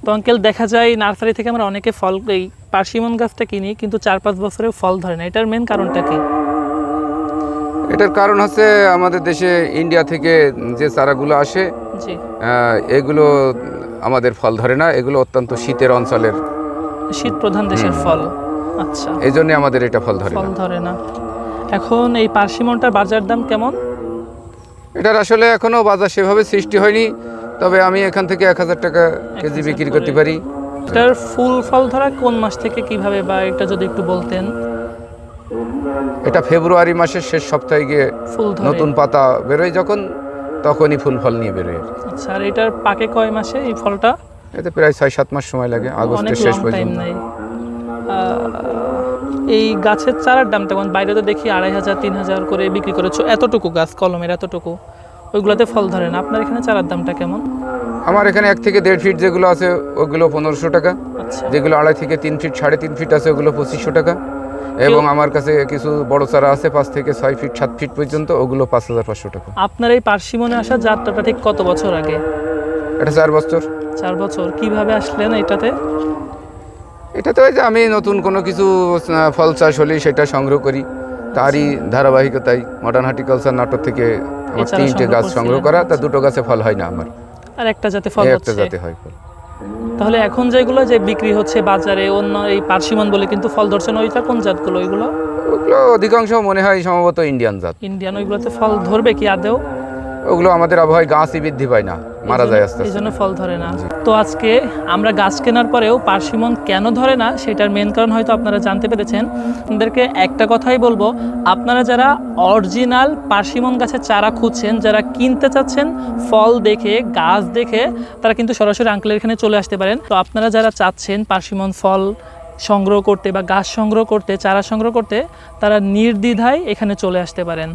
তো আঙ্কেল দেখা যায় নার্সারি থেকে আমরা অনেকে ফল এই পার্সিমন গাছটা কিনি কিন্তু 4-5 বছরেও ফল ধরে না, এটার মেন কারণটা কি? এটার কারণ হচ্ছে আমাদের দেশে ইন্ডিয়া থেকে যে চারাগুলো আসে জি, এগুলো আমাদের ফল ধরে না, এগুলো অত্যন্ত শীতের অঞ্চলের, শীত প্রধান দেশের ফল। আচ্ছা, এই জন্য আমাদের এটা ফল ধরে ফল না। ধরে না। এখন এই পার্সিমনটার বাজার দাম কেমন? এটার আসলে এখনো বাজার সেভাবে সৃষ্টি হয়নি, তবে আমি এখান থেকে 1000 টাকা কেজি 1000 বিক্রি করে। করতে পারি। এটার ফুল ফল ধরা কোন মাস থেকে কিভাবে, বা এটা যদি একটু বলতেন। এটা ফেব্রুয়ারি মাসের শেষ সপ্তাহে গিয়ে ফুল ধরে। নতুন পাতা বেরোয় যখন, তখনই ফুল ফল নিয়ে বেরোয়। আচ্ছা, আর এটার পাকে কয় মাসে এই ফলটা? এতে প্রায় 6-7 মাস সময় লাগে, অনেক আগস্টের শেষ লং টাইম পর্যন্ত। নেই। এই গাছের চারার দাম তেমন, বাইরে তো দেখি 2500-3000 করে বিক্রি করে, এতটুকু গাছ কলমের এতটুকু, ওইগুলোতে ফল ধরে না। আপনার এখানে চারার দামটা কেমন? আমার এখানে 1 থেকে 1.5 ফিট যেগুলো আছে ওগুলো 1500 টাকা, আচ্ছা, যেগুলো 2.5 থেকে 3 ফিট 3.5 ফিট আছে ওগুলো 2500 টাকা, এবং আমার কাছে কিছু বড় চারা আছে 5 থেকে 6 ফিট 7 ফিট পর্যন্ত, ওগুলো 5500 টাকা। আপনার এই পার্সিমনে আসা যাত্রাটা ঠিক কত বছর আগে? এটা 4 বছর। 4 বছর। কিভাবে আসলেন এটাতে? এটা তো ওই যে আমি নতুন কোনো কিছু ফল চাষ হলেই সেটা সংগ্রহ করি, তারই ধারাবাহিকতায় মডার্ন হর্টিকালচার নাটক থেকে আমার চারা 3টে গাছ সংগ্রহ করা, তা 2টো গাছে ফল হয় না আমার, আর একটা যাতে ফল এই একটা হচ্ছে। জাতে হয় ফল। তাহলে এখন যেগুলো যে বিক্রি হচ্ছে বাজারে অন্য এই পার্সিমন বলে কিন্তু ফল ধরছে না, ওইটা কোন জাতগুলো ওইগুলো? ওগুলো অধিকাংশ মনে হয় সম্ভবত ইন্ডিয়ান জাত। ইন্ডিয়ান। ওইগুলোতে ফল ধরবে কি আদেও? ওগুলো আমাদের আবহাওয়ায় গাছই বৃদ্ধি পায় না, মারা যায় আস্তে এই আস্তে। জন্য ফল ধরে না। তো আজকে আমরা গাছ কেনার পরেও পার্সিমন কেন ধরে না সেটার মেন কারণ হয়তো আপনারা জানতে পেরেছেন। আপনাদেরকে একটা কথাই বলবো, আপনারা যারা অরিজিনাল পার্সিমন গাছের চারা খুঁজছেন, যারা কিনতে চাচ্ছেন ফল দেখে গাছ দেখে, তারা কিন্তু সরাসরি আঙ্কেলের এখানে চলে আসতে পারেন। তো আপনারা যারা চাচ্ছেন পার্সিমন ফল সংগ্রহ করতে বা গাছ সংগ্রহ করতে, চারা সংগ্রহ করতে, তারা নির্দ্বিধায় এখানে চলে আসতে পারেন।